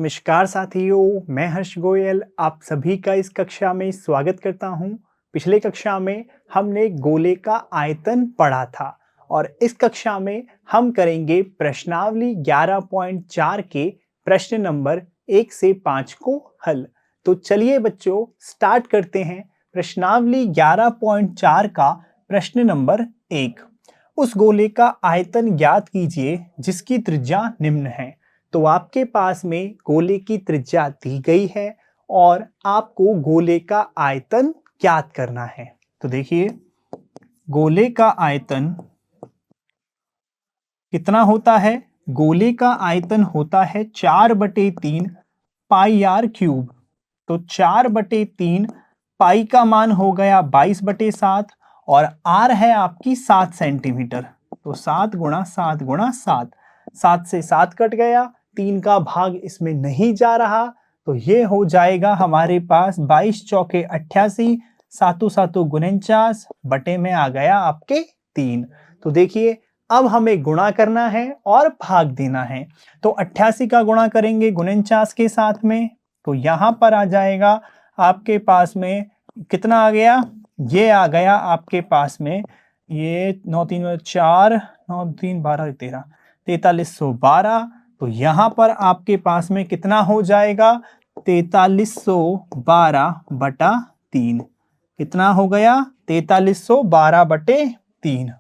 नमस्कार साथियों, मैं हर्ष गोयल आप सभी का इस कक्षा में स्वागत करता हूं। पिछले कक्षा में हमने गोले का आयतन पढ़ा था और इस कक्षा में हम करेंगे प्रश्नावली 11.4 के प्रश्न नंबर 1 से 5 को हल। तो चलिए बच्चों स्टार्ट करते हैं। प्रश्नावली 11.4 का प्रश्न नंबर 1। उस गोले का आयतन ज्ञात कीजिए जिसकी त्रिज्या निम्न है। तो आपके पास में गोले की त्रिज्या दी गई है और आपको गोले का आयतन ज्ञात करना है। तो देखिए गोले का आयतन कितना होता है। गोले का आयतन होता है 4/3 पाई आर क्यूब। तो 4/3 पाई का मान हो गया 22/7 और आर है आपकी 7 सेंटीमीटर। तो 7 गुणा 7 गुणा 7, 7 से 7 कट गया, 3 का भाग इसमें नहीं जा रहा, तो ये हो जाएगा हमारे पास 22 चौके 88, 7 7 49 बटे में आ गया आपके 3। तो देखिए अब हमें गुणा करना है और भाग देना है। तो 88 का गुणा करेंगे 49 के साथ में, तो यहाँ पर आ जाएगा आपके पास में कितना आ गया, ये आ गया आपके पास में ये 9 3 4 9 3 12 13 4312। तो यहाँ पर आपके पास में कितना हो जाएगा 4312/3। कितना हो गया 4312/3।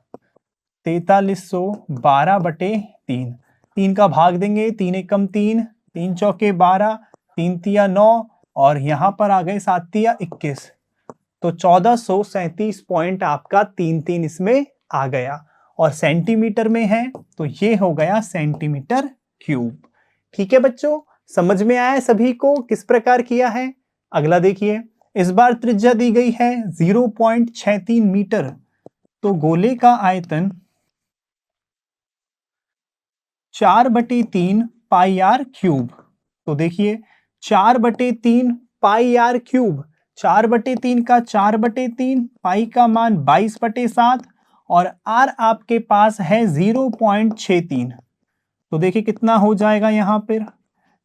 4312/3। 3 का भाग देंगे, 3 एकम 3, 3 चौके 12, 3 तिया 9 और यहाँ पर आ गए 7 तिया 21। तो 1437 पॉइंट आपका 3 इसमें आ गया और सेंटीमीटर में है तो ये हो गया सेंटीमीटर क्यूब। ठीक है बच्चों, समझ में आया सभी को किस प्रकार किया है। अगला देखिए, इस बार त्रिज्या दी गई है 0.63 मीटर। तो गोले का आयतन 4/3 पाई आर क्यूब। तो देखिए 4/3 पाई आर क्यूब, 4/3 का 4/3, पाई का मान 22/7 और आर आपके पास है 0.63। तो देखिए कितना हो जाएगा यहाँ पर,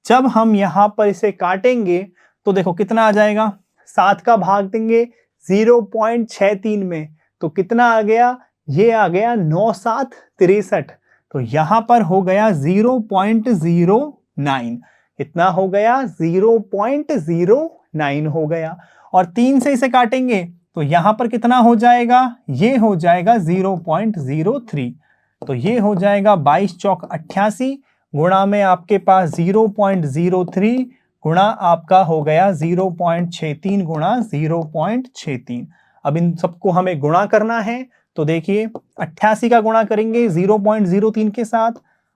जब हम यहाँ पर इसे काटेंगे तो देखो कितना आ जाएगा, 7 का भाग देंगे 0.63 में तो कितना आ गया, ये आ गया 9 7 63। तो यहाँ पर हो गया 0.09। कितना हो गया 0.09 हो गया। और 3 से इसे काटेंगे तो यहाँ पर कितना हो जाएगा, ये हो जाएगा 0.03। तो ये हो जाएगा 22 चौक 88 गुणा में आपके पास 0.03 गुणा आपका हो गया 0.63 गुणा 0.63। अब इन सबको हमें गुणा करना है। तो देखिए 88 का गुणा करेंगे 0.03 के साथ,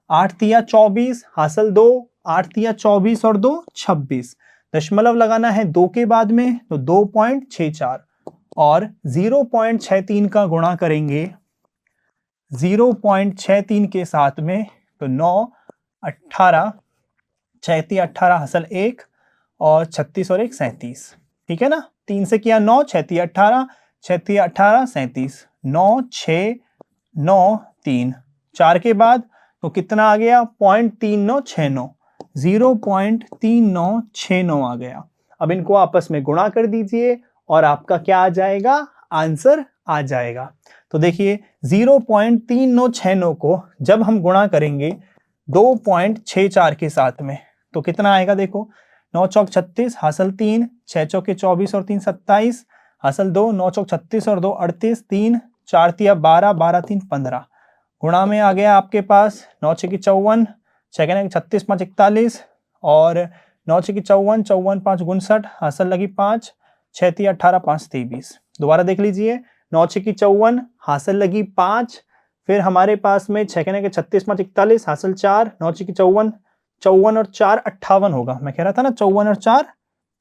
8 तिया 24 हासिल 2, 8 तिया 24 और 2 26। दशमलव लगाना है 2 के बाद में तो 2.64 और 0.63 का गुणा करेंगे 0.63 के साथ में तो 9 18 6 तिया 18 हासिल 1 और 36 और 1 37। ठीक है ना, 3 से किया 9, 6 तिया 18, 6 तिया 18 37, 9 6 9 3, 4 के बाद तो कितना आ गया 0.3969, 0.3969 आ गया। अब इनको आपस में गुणा कर दीजिए और आपका क्या आ जाएगा, आंसर आ जाएगा। तो देखिए 0.3969 को जब हम गुणा करेंगे 2.64 के साथ में तो कितना आएगा, देखो 9 चौक 36 हासिल 3, 6 चौके 24 और 3 27 हासिल 2, 9 चौक 36 और 2 38, 3 4 तिया 12, 12 3 15 गुणा में आ गया आपके पास 9 6 54, 6 36 5 41 और 9 6 54, 54 5 59 हासिल लगी 5, 6 तिया 18 5 23। दोबारा देख लीजिए 9 6 54 हासिल लगी 5, फिर हमारे पास में 6 36 5 41 हासिल 4, 9 6 54, 54 और 4 58 होगा। मैं कह रहा था ना 54 और 4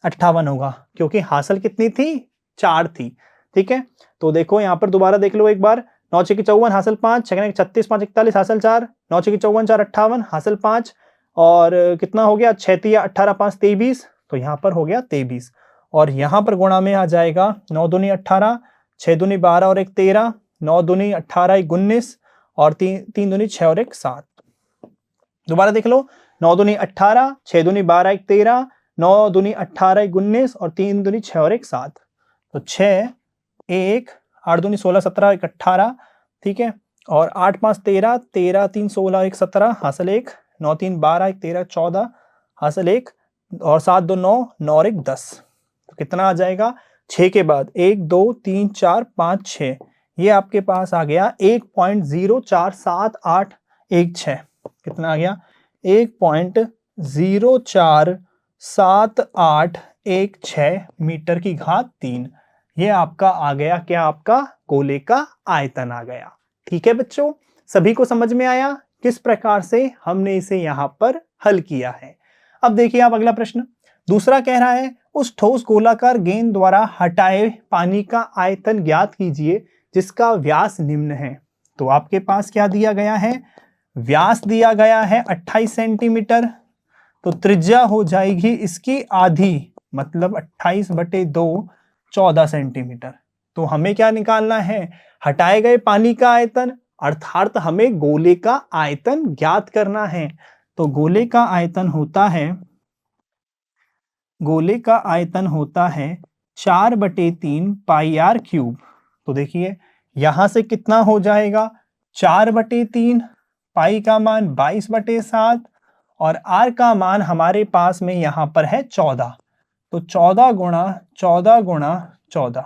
58 होगा क्योंकि हासिल कितनी थी, 4 थी। ठीक है, तो देखो यहाँ पर दोबारा देख लो एक बार, 9 6 54 हासिल 5, 6 36 5 41 हासिल 4, 9 6 54 4 58 हासिल 5 और कितना हो गया 6 तिया 18 5 23। तो यहाँ पर हो गया 23 और यहाँ पर गुणा में आ जाएगा 9 दूनी 18, 6 दूनी 12 और 1 13, 9 दूनी 18 1 19 और 3 दूनी 6 और 1 7। दोबारा देख लो 9 दूनी 18, 6 दूनी 12 1 13, 9 दूनी 18 1 19 और 3 दूनी 6 और 1 7। तो 6 1 8 दूनी 16 17 1 18, ठीक है। और 8 5 13, 13 3 16 1 17 हासिल 1, 9 3 12 1 13 14 हासिल 1 और 7 2 9, 9 और 1 10। तो कितना आ जाएगा 6 के बाद 1 2 3 4 5 6, ये आपके पास आ गया 1.04781 कितना आ गया 1.04781 मीटर की घात 3। ये आपका आ गया क्या, आपका गोले का आयतन आ गया। ठीक है बच्चों, सभी को समझ में आया किस प्रकार से हमने इसे यहां पर हल किया है। अब देखिए आप अगला प्रश्न, दूसरा कह रहा है उस ठोस गोलाकार गेंद द्वारा हटाए पानी का आयतन ज्ञात कीजिए जिसका व्यास निम्न है। तो आपके पास क्या दिया गया है, व्यास दिया गया है 28 सेंटीमीटर, तो त्रिज्या हो जाएगी इसकी आधी, मतलब 28/2 14 सेंटीमीटर। तो हमें क्या निकालना है, हटाए गए पानी का आयतन, अर्थात हमें गोले का आयतन ज्ञात करना है। तो गोले का आयतन होता है 4/3 पाई आर क्यूब। तो देखिए यहां से कितना हो जाएगा 4/3, पाई का मान 22/7 और आर का मान हमारे पास में यहां पर है 14। तो 14 गुणा 14 गुणा 14,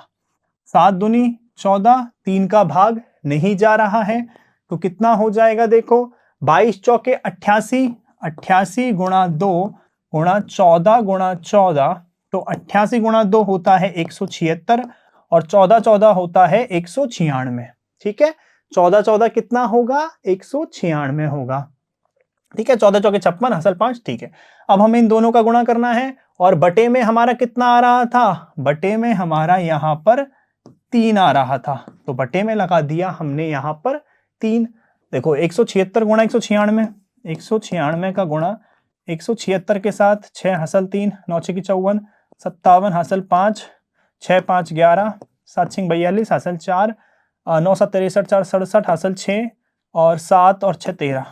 7 दूनी 14, 3 का भाग नहीं जा रहा है तो कितना हो जाएगा, देखो 22 चौके 88, 88 गुणा 2 गुणा 14 गुणा 14, तो 88 गुणा 2 होता है 176 और 14 14 होता है 196। ठीक है, 14 14 कितना होगा 196 होगा। ठीक है, 14 चौके 56 हासिल 5। ठीक है, अब हमें इन दोनों का गुणा करना है और बटे में हमारा कितना आ रहा था, बटे में हमारा यहां पर 3 आ रहा था, तो बटे में लगा दिया हमने यहां पर 3। देखो 176 गुणा 196, 196 का गुणा 176 के साथ 6 हासिल 3, 9 6 54, 57 हासिल 5, 6 5 11, 7 6 42 हासिल 4, 9 7 63 4 67 हासिल 6 और 7 और 6 13,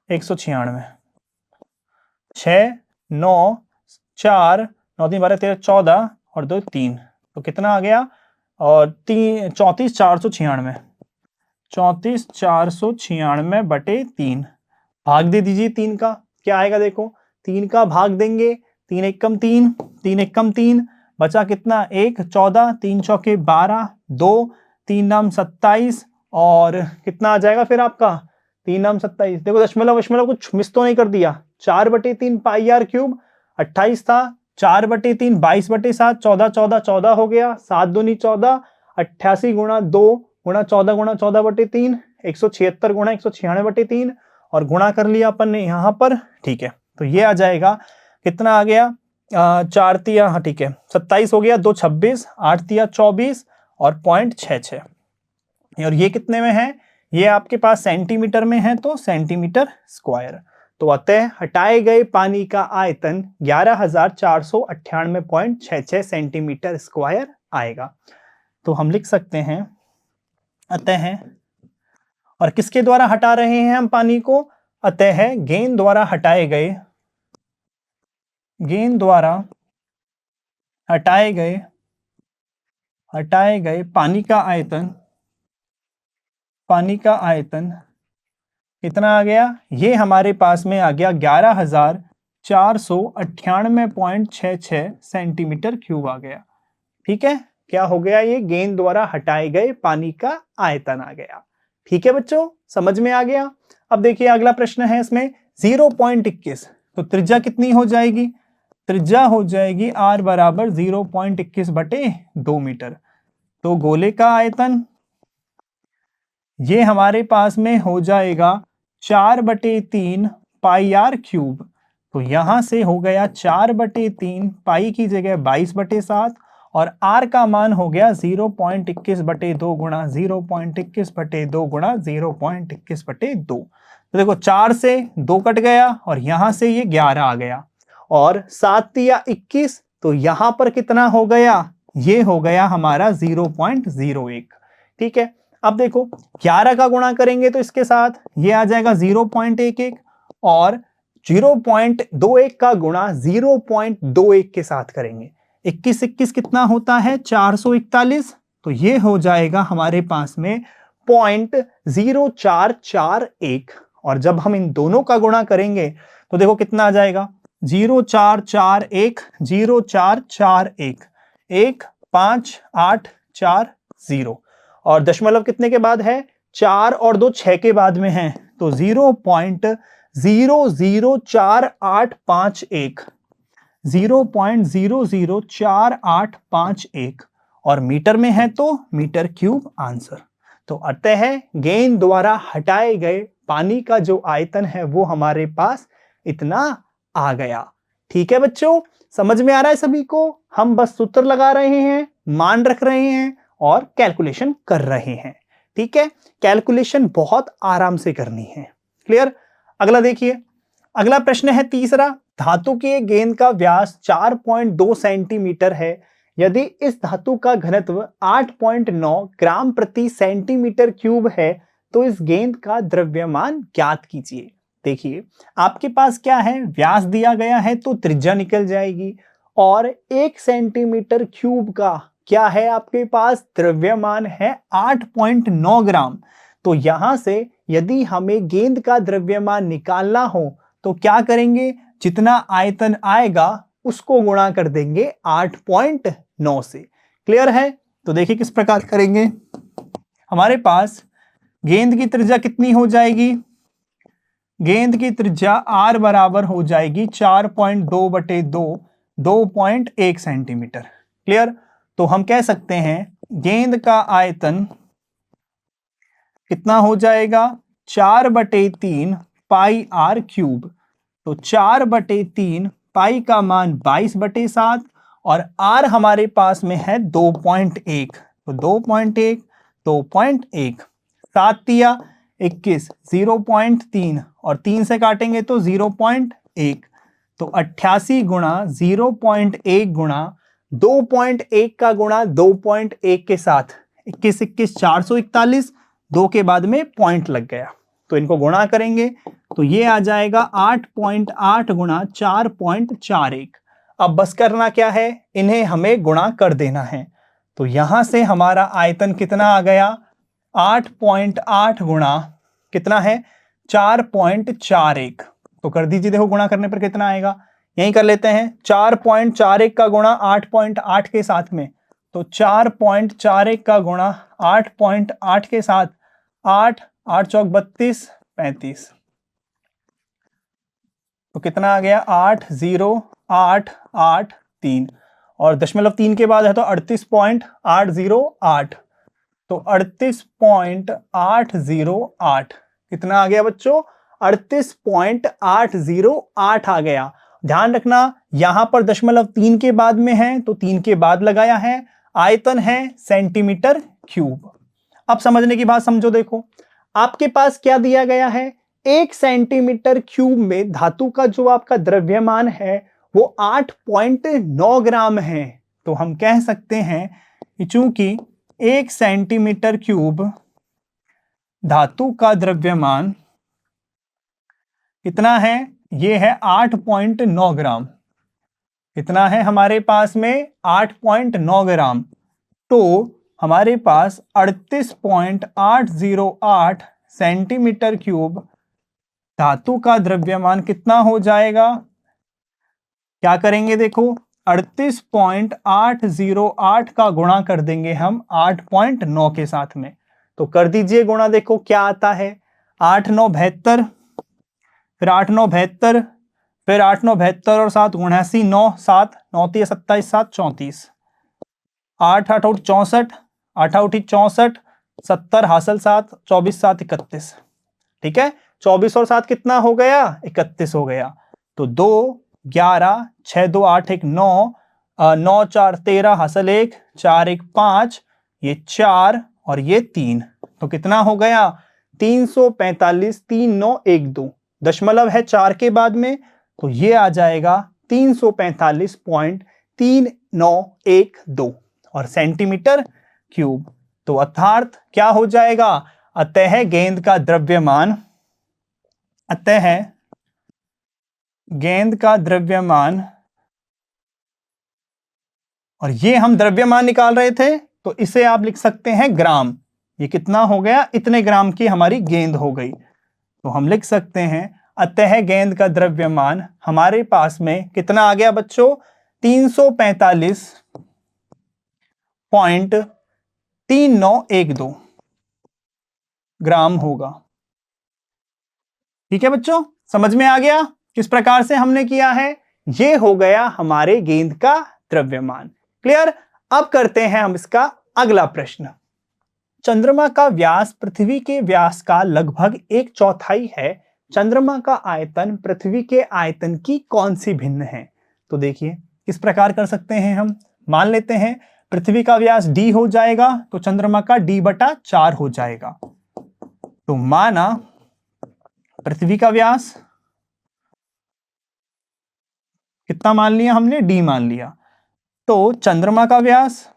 196, 6 9 4 9 3 12 13 14 और 2 3, तो कितना आ गया, और 34 496, 34 496/3। भाग दे दीजिए 3 का, क्या आएगा देखो 3 का भाग देंगे, 3 1 कम 3, 3 1 कम 3, बचा कितना 1 14, 3 चौके 12, 2 3 नाम 27 और कितना आ जाएगा फिर आपका 3 नाम 27। देखो दशमलव कुछ मिस तो नहीं कर दिया, 4/3 पाई आर क्यूब 28 था, 4/3 22/7, 14 14 14 हो गया, 7 दूनी 14, 88 गुणा 2 गुणा 14 गुणा 14/3, 176 गुणा 196/3 और गुणा कर लिया अपन ने यहां पर। ठीक है, तो ये आ जाएगा कितना आ गया 4 तिया, हाँ ठीक है 27 हो गया, 2 26, 8 तिया 24 और 0.66। और ये कितने में है, ये आपके पास सेंटीमीटर में है, तो सेंटीमीटर स्क्वायर। तो अतः हटाए गए पानी का आयतन 11,498.66 सेंटीमीटर स्क्वायर आएगा। तो हम लिख सकते हैं अतः, और किसके द्वारा हटा रहे हैं हम पानी को, अतः गेंद द्वारा हटाए गए पानी का आयतन कितना आ गया, ये हमारे पास में आ गया 11,498.66 सेंटीमीटर क्यूब आ गया। ठीक है, क्या हो गया, ये गेंद द्वारा हटाए गए पानी का आयतन आ गया। ठीक है बच्चों, समझ में आ गया। अब देखिए अगला प्रश्न है इसमें 0.21, तो त्रिज्या कितनी हो जाएगी, त्रिज्या हो जाएगी r बराबर 0.21/2 मीटर। तो गोले का आयतन ये हमारे पास में हो जाएगा 4/3 पाई आर क्यूब। तो यहां से हो गया 4/3, पाई की जगह 22/7 और r का मान हो गया 0.21/2 गुणा 0.21/2 गुणा 0.21/2। तो देखो 4 से 2 कट गया और यहां से ये 11 आ गया और 7 या 21, तो यहां पर कितना हो गया, ये हो गया हमारा 0.01। ठीक है, अब देखो 11 का गुणा करेंगे तो इसके साथ ये आ जाएगा 0.11 और 0.21 का गुणा 0.21 के साथ करेंगे। 21 कितना होता है? 441। तो ये हो जाएगा हमारे पास में 0.0441। और जब हम इन दोनों का गुणा करेंगे तो देखो कितना आ जाएगा? 0.441 0.441 15840। और दशमलव कितने के बाद है? 4 और 2 6 के बाद में है, तो 0.004851 0.004851 और मीटर में है तो मीटर क्यूब आंसर। तो अतः गेंद द्वारा हटाए गए पानी का जो आयतन है वो हमारे पास इतना आ गया। ठीक है बच्चों, समझ में आ रहा है सभी को? हम बस सूत्र लगा रहे हैं, मान रख रहे हैं और कैलकुलेशन कर रहे हैं। ठीक है, कैलकुलेशन बहुत आराम से करनी है। क्लियर? अगला देखिए, अगला प्रश्न है तीसरा। धातु की एक गेंद का व्यास 4.2 सेंटीमीटर है। यदि इस धातु का घनत्व 8.9 ग्राम प्रति सेंटीमीटर क्यूब है तो इस गेंद का द्रव्यमान ज्ञात कीजिए। देखिए, आपके पास क्या है? व्यास दिया गया है तो त्रिज्या निकल जाएगी, और 1 सेंटीमीटर क्यूब का क्या है आपके पास? द्रव्यमान है 8.9 ग्राम। तो यहां से यदि हमें गेंद का द्रव्यमान निकालना हो तो क्या करेंगे? जितना आयतन आएगा उसको गुणा कर देंगे 8.9 से। क्लियर है? तो देखिए किस प्रकार करेंगे। हमारे पास गेंद की त्रिज्या कितनी हो जाएगी? गेंद की त्रिज्या r बराबर हो जाएगी 4.2/2 2.1 सेंटीमीटर। क्लियर? तो हम कह सकते हैं गेंद का आयतन कितना हो जाएगा? 4/3 पाई r क्यूब। तो 4/3 पाई का मान 22/7 और r हमारे पास में है 2.1। तो 2.1 7 दिया 21 0.3 और 3 से काटेंगे तो 0.1। तो 88 गुणा 0.1 गुणा 2.1 का गुणा 2.1 के साथ 21 441, 2 के बाद में पॉइंट लग गया तो इनको गुणा करेंगे तो ये आ जाएगा 8.8 गुणा 4.41। अब बस करना क्या है? इन्हें हमें गुणा कर देना है। तो यहां से हमारा आयतन कितना आ गया? 8.8 गुणा कितना है? 4.41। तो कर दीजिए, देखो गुणा करने पर कितना आएगा। यही कर लेते हैं, 4.41 का गुणा 8.8 के साथ में, तो 4.41 का गुणा 8.8 के साथ 8 8 चौक 32 35। तो कितना आ गया? 80883 और दशमलव 3 के बाद है तो 38.808। तो 38.808 कितना आ गया बच्चों? 38.808 आ गया। ध्यान रखना यहां पर दशमलव 3 के बाद में है तो 3 के बाद लगाया है। आयतन है सेंटीमीटर क्यूब। अब समझने की बात समझो। देखो आपके पास क्या दिया गया है? 1 सेंटीमीटर क्यूब में धातु का जो आपका द्रव्यमान है वो 8.9 ग्राम है। तो हम कह सकते हैं कि चूंकि 1 सेंटीमीटर क्यूब धातु का द्रव्यमान कितना है? ये है 8.9 ग्राम। कितना है हमारे पास में? 8.9 ग्राम। तो हमारे पास 38.808 सेंटीमीटर क्यूब धातु का द्रव्यमान कितना हो जाएगा? क्या करेंगे? देखो 38.808 का गुणा कर देंगे हम 8.9 के साथ में। तो कर दीजिए गुणा, देखो क्या आता है। 8 9 72, फिर 8 9 72, फिर 8 9 72 और 7 79 9 7 9 3 27 7 34, 8 8 8 64, 8 8 64, 70 हासिल 7 24 7 31। ठीक है, 24 और 7 कितना हो गया? 31 हो गया। तो 2 11 6 2 8 1 9 9 4 13 हासिल 1 4 1 5, ये 4 और ये 3। तो कितना हो गया? 345 3 9 1 2। दशमलव है 4 के बाद में तो ये आ जाएगा 345.3912 और सेंटीमीटर क्यूब। तो अर्थात क्या हो जाएगा? अतः गेंद का द्रव्यमान गेंद का द्रव्यमान, और ये हम द्रव्यमान निकाल रहे थे तो इसे आप लिख सकते हैं ग्राम। ये कितना हो गया, इतने ग्राम की हमारी गेंद हो गई। तो हम लिख सकते हैं अतः गेंद का द्रव्यमान हमारे पास में कितना आ गया बच्चों, 345.3912 ग्राम होगा। ठीक है बच्चों, समझ में आ गया किस प्रकार से हमने किया है। ये हो गया हमारे गेंद का द्रव्यमान। क्लियर। अब करते हैं हम इसका अगला प्रश्न। चंद्रमा का व्यास पृथ्वी के व्यास का लगभग 1/4 है। चंद्रमा का आयतन पृथ्वी के आयतन की कौन सी भिन्न है। तो देखिए किस प्रकार कर सकते हैं हम। मान लेते हैं पृथ्वी का व्यास d हो जाएगा तो चंद्रमा का d/4 हो जाएगा। तो माना पृथ्वी का व्यास कितना मान लिया हमने, d मान लिया। तो चंद्रमा का व्यास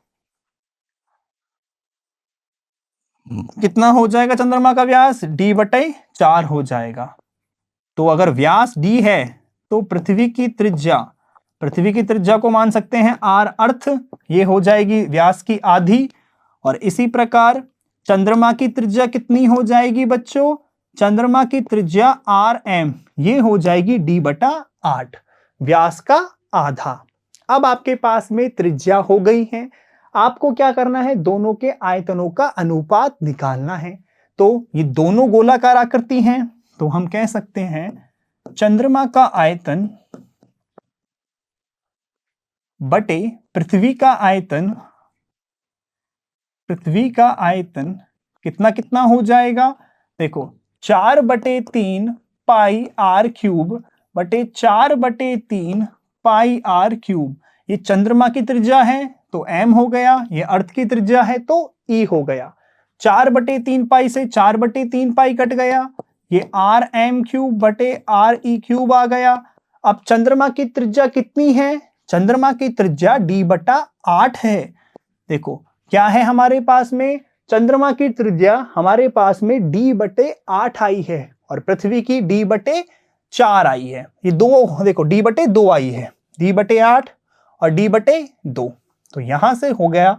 कितना हो जाएगा, चंद्रमा का व्यास d/4 हो जाएगा। तो अगर व्यास d है तो पृथ्वी की त्रिज्या को मान सकते हैं r अर्थ, ये हो जाएगी व्यास की आधी। और इसी प्रकार चंद्रमा की त्रिज्या कितनी हो जाएगी बच्चों, चंद्रमा की त्रिज्या rm, ये हो जाएगी d/8, व्यास का आधा। अब आपके पास में त्रिज्या हो गई है, आपको क्या करना है, दोनों के आयतनों का अनुपात निकालना है। तो ये दोनों गोलाकार आकृति हैं, तो हम कह सकते हैं चंद्रमा का आयतन बटे पृथ्वी का आयतन कितना कितना हो जाएगा। देखो 4/3 पाई r क्यूब बटे 4/3 पाई r क्यूब। ये चंद्रमा की त्रिज्या है तो m हो गया, ये अर्थ की त्रिज्या है तो e हो गया। 4/3 पाई से 4/3 पाई कट गया, ये rm क्यूब बटे re क्यूब आ गया। अब चंद्रमा की त्रिज्या कितनी है, चंद्रमा की त्रिज्या d/8 है। देखो क्या है हमारे पास में, चंद्रमा की त्रिज्या हमारे पास में d/8 आई है और पृथ्वी की d/4 आई है। ये दो देखो d/2 आई है, d/8 और d/2। तो यहां से हो गया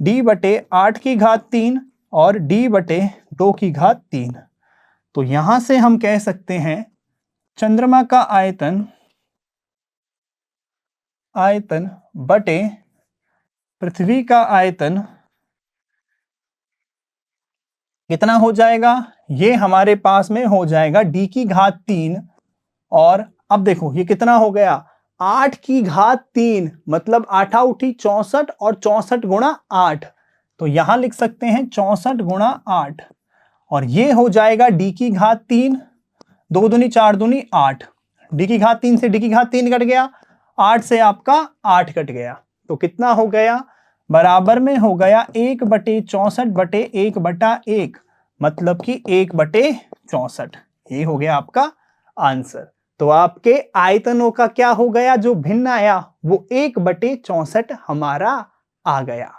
d/8 और d/2। तो यहां से हम कह सकते हैं चंद्रमा का आयतन बटे पृथ्वी का आयतन कितना हो जाएगा, ये हमारे पास में हो जाएगा d3। और अब देखो ये कितना हो गया, 8⁻3, मतलब 8 उठी 64 और 64 गुणा 8। तो यहां लिख सकते हैं 64 गुणा 8 और ये हो जाएगा d3। 2 दूनी 4 दूनी 8, d3 से d3 कट गया, 8 से आपका 8 कट गया। तो कितना हो गया, बराबर में हो गया 1/64/1/1, मतलब कि 1/64। ये हो गया आपका आंसर। तो आपके आयतनों का क्या हो गया, जो भिन्न आया वो 1/64 हमारा आ गया।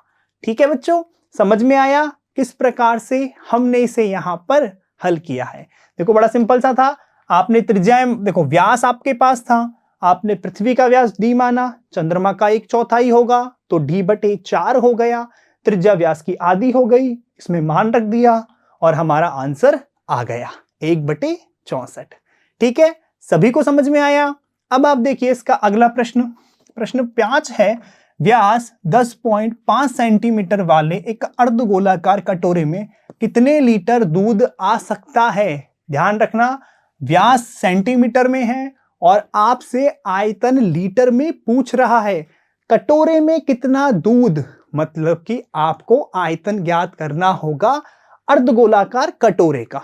ठीक है बच्चों, समझ में आया किस प्रकार से हमने इसे यहां पर हल किया है। देखो बड़ा सिंपल सा था, आपने त्रिज्याएं देखो, व्यास आपके पास था, आपने पृथ्वी का व्यास d माना, चंद्रमा का 1/4 होगा तो d/4 हो गया, त्रिज्या व्यास की आधी हो गई, इसमें मान रख दिया और हमारा आंसर आ गया 1/64। ठीक है, सभी को समझ में आया। अब आप देखिए इसका अगला प्रश्न 5 है, व्यास 10.5 सेंटीमीटर वाले एक अर्धगोलाकार कटोरे में कितने लीटर दूध आ सकता है। ध्यान रखना, व्यास सेंटीमीटर में है और आपसे आयतन लीटर में पूछ रहा है। कटोरे में कितना दूध, मतलब कि आपको आयतन ज्ञात करना होगा अर्धगोलाकार कटोरे का।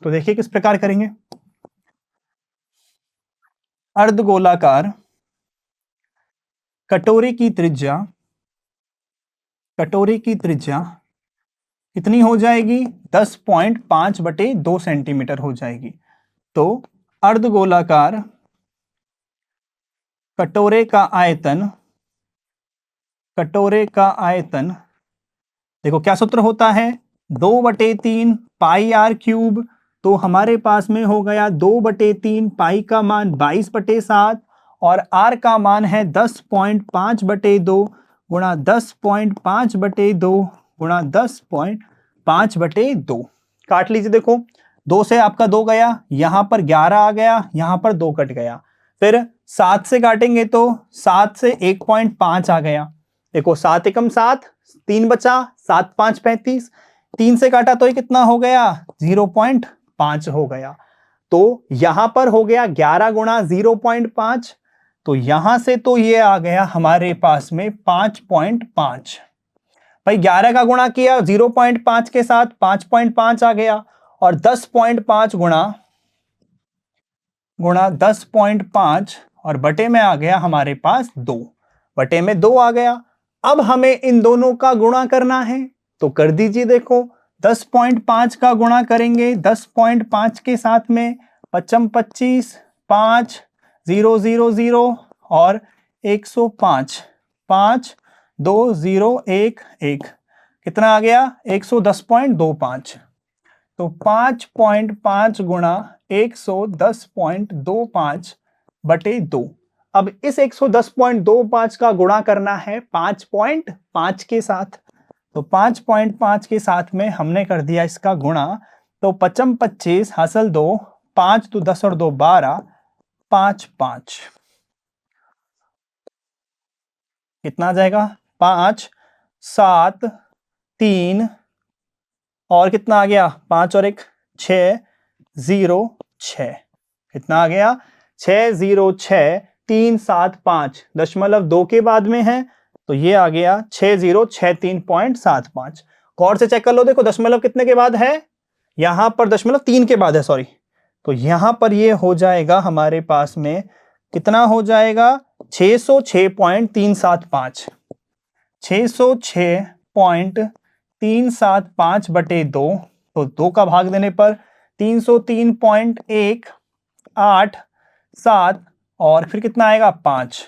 तो देखिए किस प्रकार करेंगे। अर्धगोलाकार कटोरे की त्रिज्या कितनी हो जाएगी, 10.5/2 सेंटीमीटर हो जाएगी। तो अर्धगोलाकार कटोरे का आयतन देखो क्या सूत्र होता है, 2/3 पाई r क्यूब। तो हमारे पास में हो गया 2/3, पाई का मान 22/7 और आर का मान है 10.5/2 गुणा 10.5/2 गुणा 10.5/2। काट लीजिए, देखो 2 से आपका 2 गया, यहां पर 11 आ गया, यहां पर 2 कट गया। फिर 7 से काटेंगे तो 7 से 1.5 आ गया। देखो 7 एकम 7, 3 बचा, 7 5 35, 3 से काटा तो ये कितना हो गया 0.5 हो गया। तो यहां पर हो गया 11 गुणा 0.5, तो यहां से तो ये आ गया हमारे पास में 5.5। भाई 11 का गुणा किया 0.5 के साथ 5.5 आ गया, और 10.5 गुणा 10.5 और बटे में आ गया हमारे पास 2, बटे में 2 आ गया। अब हमें इन दोनों का गुणा करना है, तो कर दीजिए। देखो 10.5 का गुणा करेंगे 10.5 के साथ में 5 25, 5 0 0 0 और 105, 5 2 0 1 1, कितना आ गया 110.25। तो 5.5 गुणा 110.25 बटे 2। अब इस 110.25 का गुणा करना है 5.5 के साथ, तो 5.5 के साथ में हमने कर दिया इसका गुणा। तो 5 25 हासिल 2, 5 2 10 और 2 12, 5 5, कितना आ जाएगा 5 7 3 और कितना आ गया 5 और 1 6 0 6, कितना आ गया 6 0 6 3 7 5, दशमलव 2 के बाद में है, तो ये आ गया 6063.75। गौर से चेक कर लो, देखो दशमलव कितने के बाद है, यहां पर दशमलव 3 के बाद है, सॉरी। तो यहां पर ये हो जाएगा हमारे पास में कितना हो जाएगा 606.375, 606.375 बटे 2। तो 2 का भाग देने पर 303.187 और फिर कितना आएगा 5,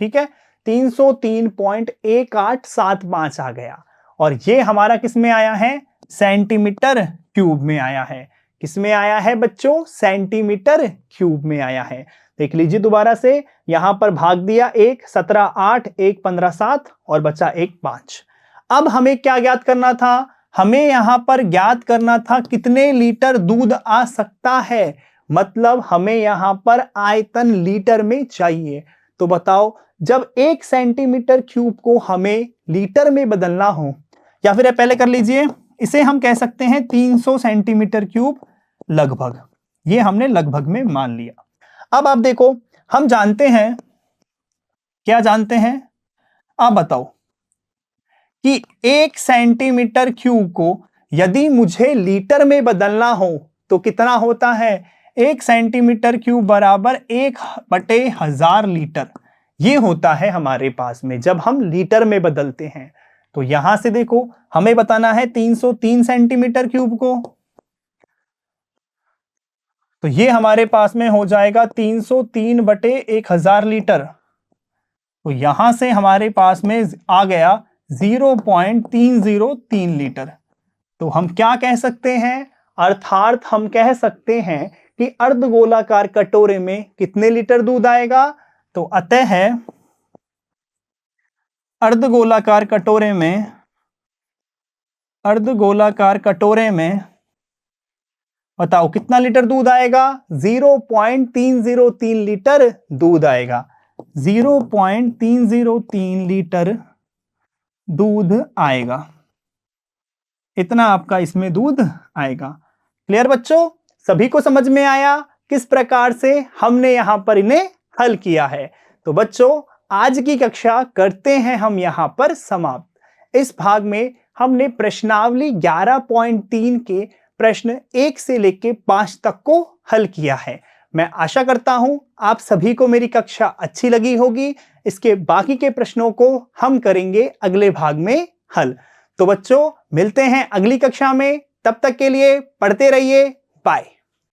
ठीक है 303.1875 आ गया। और ये हमारा किस में आया है, सेंटीमीटर क्यूब में आया है। किस में आया है बच्चों, सेंटीमीटर क्यूब में आया है। देख लीजिए दोबारा से, यहां पर भाग दिया 1 17 8, 1 15 7 और बचा 1 5। अब हमें क्या ज्ञात करना था, हमें यहां पर ज्ञात करना था कितने लीटर दूध आ सकता है, मतलब हमें यहां पर आयतन लीटर में चाहिए। तो बताओ, जब 1 सेंटीमीटर क्यूब को हमें लीटर में बदलना हो, या फिर पहले कर लीजिए, इसे हम कह सकते हैं 300 सेंटीमीटर क्यूब लगभग, ये हमने लगभग में मान लिया। अब आप देखो, हम जानते हैं, क्या जानते हैं, आप बताओ कि 1 सेंटीमीटर क्यूब को यदि मुझे लीटर में बदलना हो तो कितना होता है, 1 सेंटीमीटर क्यूब बराबर 1/1000 लीटर, ये होता है हमारे पास में जब हम लीटर में बदलते हैं। तो यहां से देखो, हमें बताना है 303 सेंटीमीटर क्यूब को, तो ये हमारे पास में हो जाएगा 303/1000 लीटर। तो यहां से हमारे पास में आ गया 0.303 लीटर। तो हम क्या कह सकते हैं, अर्थात हम कह सकते हैं कि अर्धगोलाकार कटोरे में कितने लीटर दूध आएगा। तो अतः अर्धगोलाकार कटोरे में बताओ कितना लीटर दूध आएगा, 0.303 लीटर दूध आएगा, 0.303 लीटर दूध आएगा, इतना आपका इसमें दूध आएगा। क्लियर बच्चों, सभी को समझ में आया किस प्रकार से हमने यहां पर इन्हें हल किया है। तो बच्चों, आज की कक्षा करते हैं हम यहां पर समाप्त। इस भाग में हमने प्रश्नावली 11.3 के प्रश्न 1 से लेकर 5 तक को हल किया है। मैं आशा करता हूं आप सभी को मेरी कक्षा अच्छी लगी होगी। इसके बाकी के प्रश्नों को हम करेंगे अगले भाग में हल। तो बच्चों, मिलते हैं अगली कक्षा में, तब तक के लिए पढ़ते रहिए, बाय।